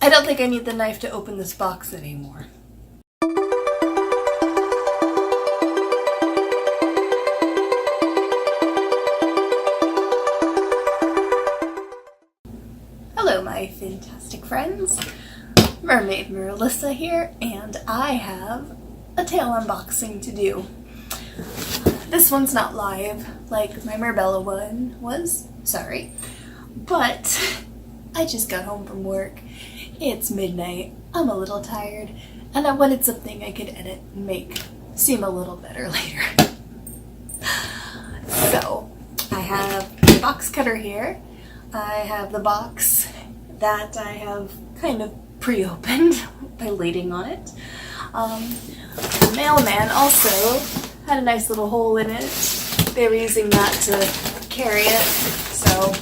I don't think I need the knife to open this box anymore. Hello, my fantastic friends. Mermaid Merlissa here, and I have a tail unboxing to do. This one's not live like my Marbella one was, sorry, but I just got home from work. It's midnight, I'm a little tired, and I wanted something I could edit and make seem a little better later. So, I have the box cutter here. I have the box that I have kind of pre-opened by lighting on it. The mailman also had a nice little hole in it. They were using that to carry it, so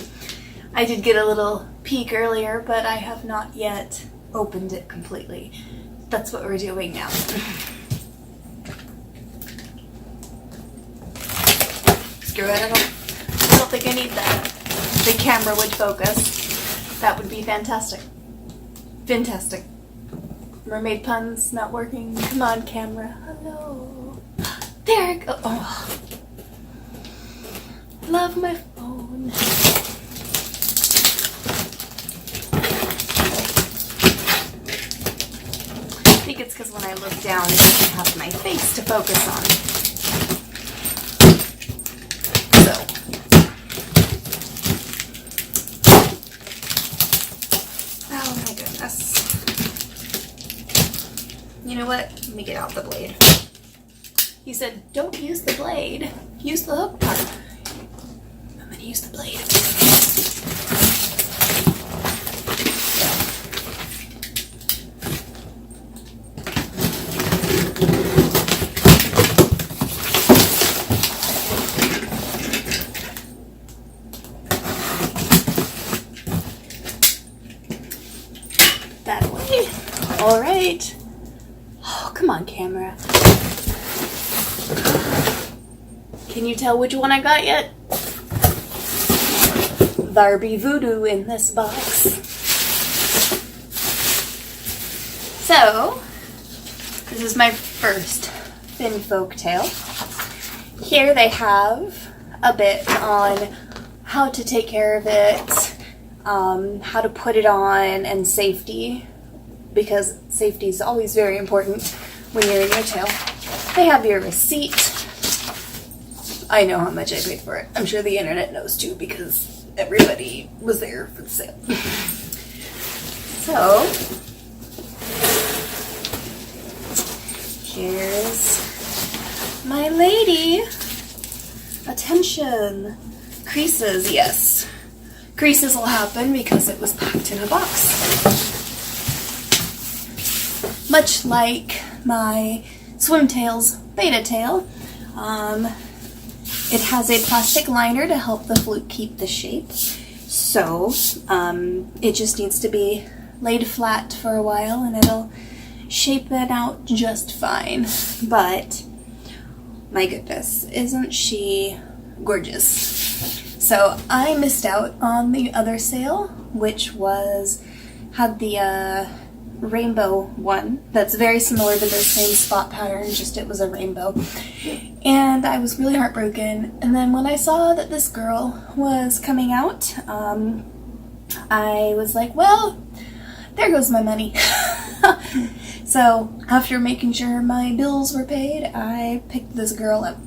I did get a little peek earlier, but I have not yet opened it completely. That's what we're doing now. Screw it, I don't think I need that. The camera would focus. That would be fantastic. Fantastic. Mermaid puns not working. Come on, camera. Hello. There it goes. Oh. Love my phone. I think it's because when I look down, it doesn't have my face to focus on. So. Oh my goodness. You know what? Let me get out the blade. He said, don't use the blade. Use the hook part. I'm going to use the blade. That way. All right. Oh, come on, camera. Can you tell which one I got yet? There be Voodoo in this box. So, this is my first FinFolk tale. Here they have a bit on how to take care of it, how to put it on, and safety, because safety is always very important when you're in your tail. They have your receipt. I know how much I paid for it. I'm sure the internet knows too, because everybody was there for the sale. So, here's my lady. Attention. Creases, yes. Creases will happen because it was packed in a box. Much like my Swimtail's beta tail, it has a plastic liner to help the fluke keep the shape. So it just needs to be laid flat for a while and it'll shape it out just fine. But my goodness, isn't she gorgeous? So I missed out on the other sale, which had the rainbow one that's very similar to the same spot pattern, just it was a rainbow. And I was really heartbroken. And then when I saw that this girl was coming out, I was like, well, there goes my money. So after making sure my bills were paid, I picked this girl up.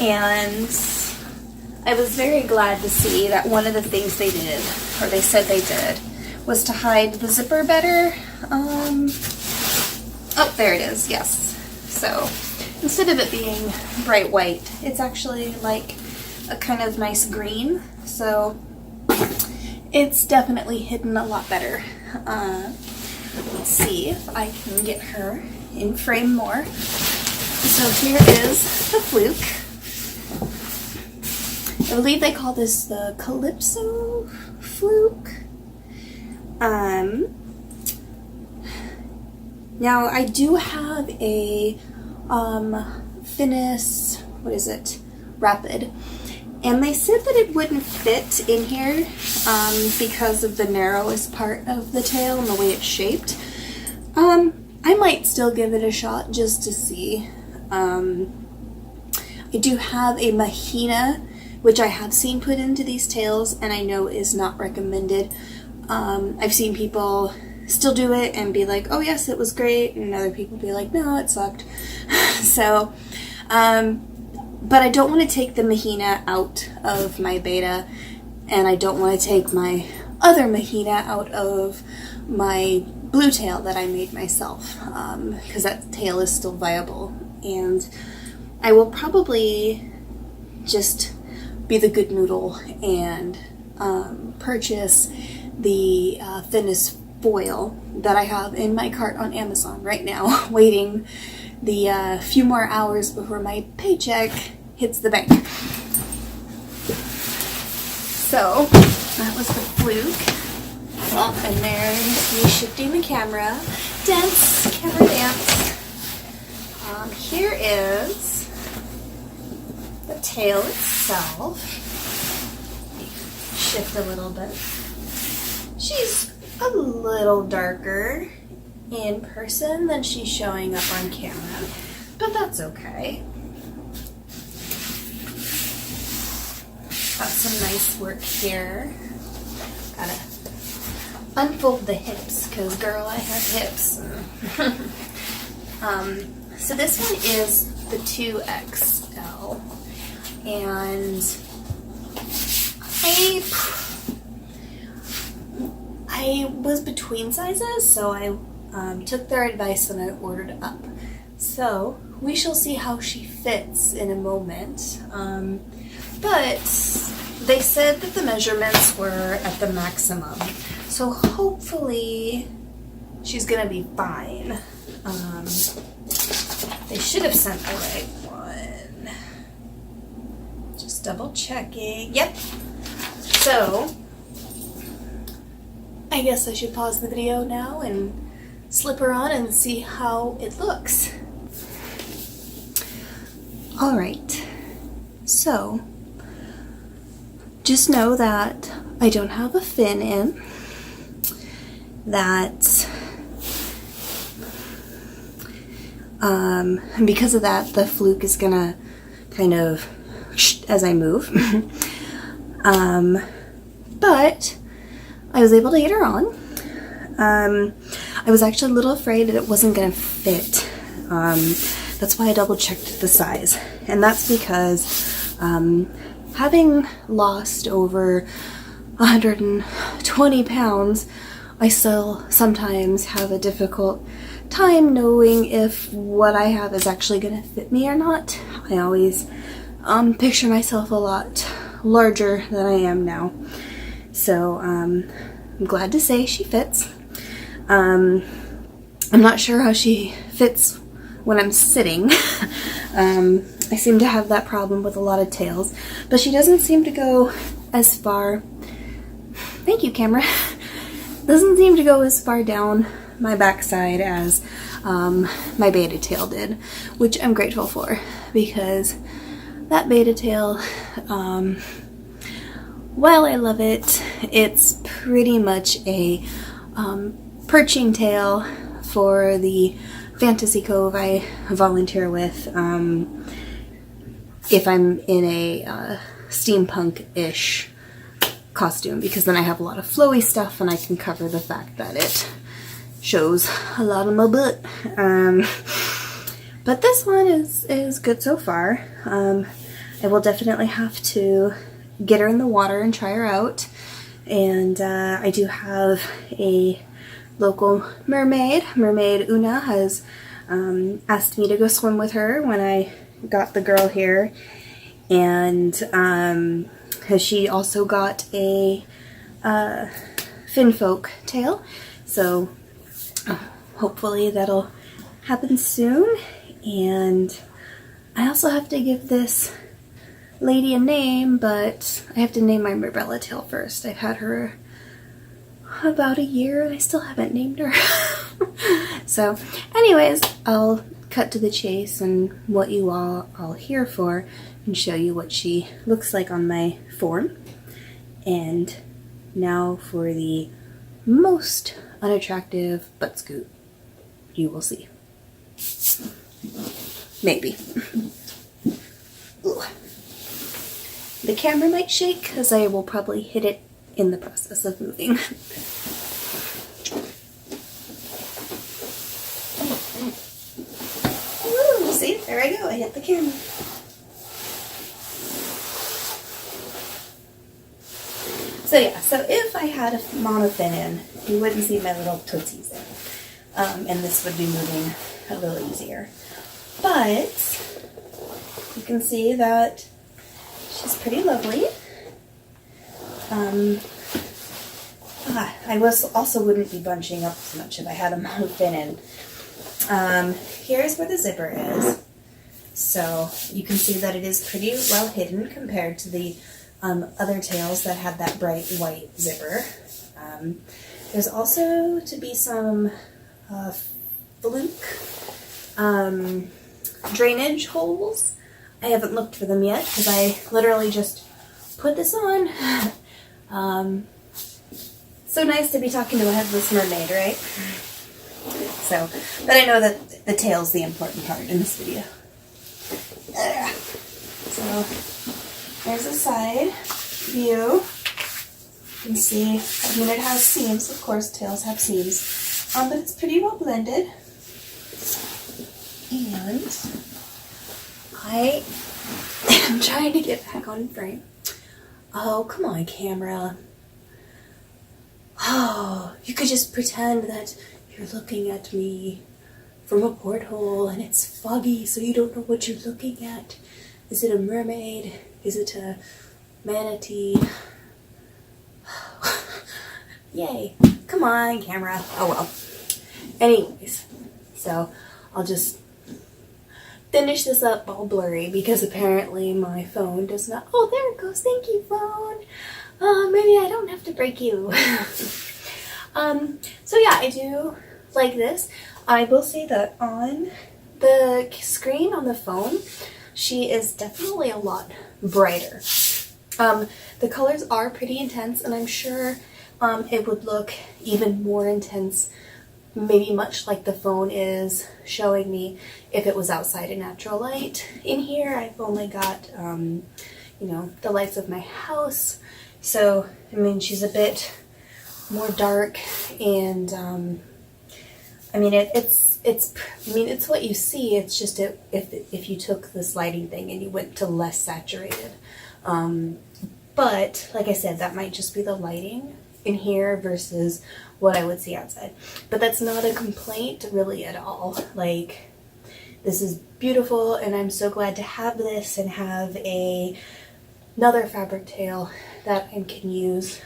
And I was very glad to see that one of the things they did, or they said they did, was to hide the zipper better. Oh, there it is, yes. So instead of it being bright white, it's actually like a kind of nice green. So it's definitely hidden a lot better. Let's see if I can get her in frame more. So here is the fluke. I believe they call this the Calypso fluke. Now I do have a Finis, what is it? rapid. And they said that it wouldn't fit in here because of the narrowest part of the tail and the way it's shaped. I might still give it a shot just to see. I do have a mahina, which I have seen put into these tails, and I know is not recommended. I've seen people still do it and be like, oh yes, it was great, and other people be like, no, it sucked. So, but I don't want to take the mahina out of my beta, and I don't want to take my other mahina out of my blue tail that I made myself, because that tail is still viable. And I will probably just be the good noodle and purchase the thinnest foil that I have in my cart on Amazon right now, waiting the few more hours before my paycheck hits the bank. So that was the fluke. Oh, and there's me shifting the camera. Dance, camera dance. Here is the tail itself. Shift a little bit. She's a little darker in person than she's showing up on camera, but that's okay. Got some nice work here. Gotta unfold the hips, because girl, I have hips. So this one is the 2XL, and I was between sizes, so I took their advice and I ordered up. So we shall see how she fits in a moment. But they said that the measurements were at the maximum, so hopefully she's gonna be fine. They should have sent the right one. Just double checking. Yep. So I guess I should pause the video now and slip her on and see how it looks. Alright, so just know that I don't have a fin in, that and because of that, the fluke is gonna kind of as I move. But I was able to get her on. I was actually a little afraid that it wasn't gonna fit. That's why I double checked the size, and that's because having lost over 120 pounds, I still sometimes have a difficult time knowing if what I have is actually going to fit me or not. I always picture myself a lot larger than I am now. So I'm glad to say she fits. I'm not sure how she fits when I'm sitting. I seem to have that problem with a lot of tails, but she doesn't seem to go as far. Thank you, camera. Doesn't seem to go as far down my backside as my beta tail did, which I'm grateful for, because that beta tail, while I love it, it's pretty much a perching tail for the fantasy cove I volunteer with if I'm in a steampunk-ish costume, because then I have a lot of flowy stuff and I can cover the fact that it shows a lot of my butt. But this one is good so far. I will definitely have to get her in the water and try her out. And I do have a local mermaid. Mermaid Una has asked me to go swim with her when I got the girl here. And she also got a FinFolk tail. So hopefully that'll happen soon. And I also have to give this lady a name, but I have to name my Merlissa tail first. I've had her about a year and I still haven't named her. So anyways, I'll cut to the chase and what you all here for, and show you what she looks like on my form. And now for the most unattractive butt scoot you will see. Maybe. Ugh. The camera might shake because I will probably hit it in the process of moving. Ooh, see, there I go, I hit the camera. So yeah, so if I had a monofin in, you wouldn't see my little tootsies in. And this would be moving a little easier. But you can see that she's pretty lovely. I also wouldn't be bunching up as much if I had a monofin in. Here's where the zipper is. So you can see that it is pretty well hidden compared to the other tails that had that bright white zipper. There's also to be some fluke drainage holes. I haven't looked for them yet because I literally just put this on. So nice to be talking to a headless mermaid, right? So, but I know that the tail's the important part in this video. So, there's a side view. You can see, I mean, it has seams, of course, tails have seams, but it's pretty well blended. And I am trying to get back on frame. Oh, come on, camera. Oh, you could just pretend that you're looking at me from a porthole and it's foggy, so you don't know what you're looking at. Is it a mermaid? Is it a manatee? Yay. Come on, camera. Oh well. Anyways, so I'll just finish this up all blurry because apparently my phone does not... Oh, there it goes. Thank you, phone. Maybe I don't have to break you. So yeah, I do like this. I will say that on the screen on the phone, she is definitely a lot brighter. The colors are pretty intense, and I'm sure it would look even more intense, maybe much like the phone is showing me if it was outside in natural light. In here, I've only got, you know, the lights of my house. So, I mean, she's a bit more dark, and, I mean, it's what you see. It's just if you took this lighting thing and you went to less saturated. But, like I said, that might just be the lighting in here versus what I would see outside. But that's not a complaint really at all. Like, this is beautiful, and I'm so glad to have this and have another fabric tail that I can use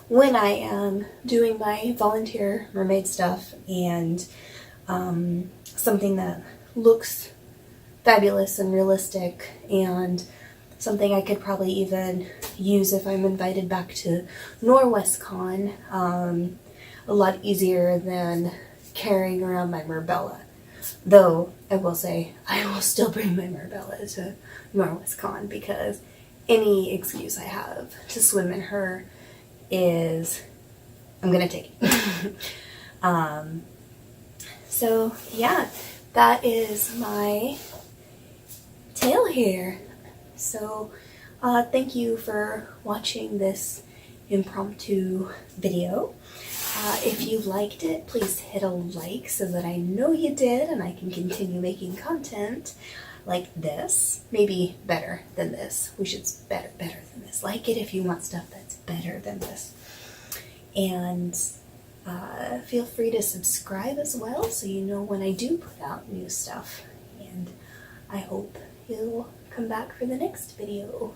when I am doing my volunteer mermaid stuff, and something that looks fabulous and realistic, and something I could probably even use if I'm invited back to NorwestCon, a lot easier than carrying around my Merlissa. Though, I will say, I will still bring my Merlissa to NorwestCon because any excuse I have to swim in her is, I'm gonna take it. So, yeah, that is my tail here. So, thank you for watching this impromptu video. If you liked it, please hit a like so that I know you did and I can continue making content like this. Maybe better than this. We should better than this. Like it if you want stuff that's better than this. And feel free to subscribe as well so you know when I do put out new stuff. And I hope you'll come back for the next video.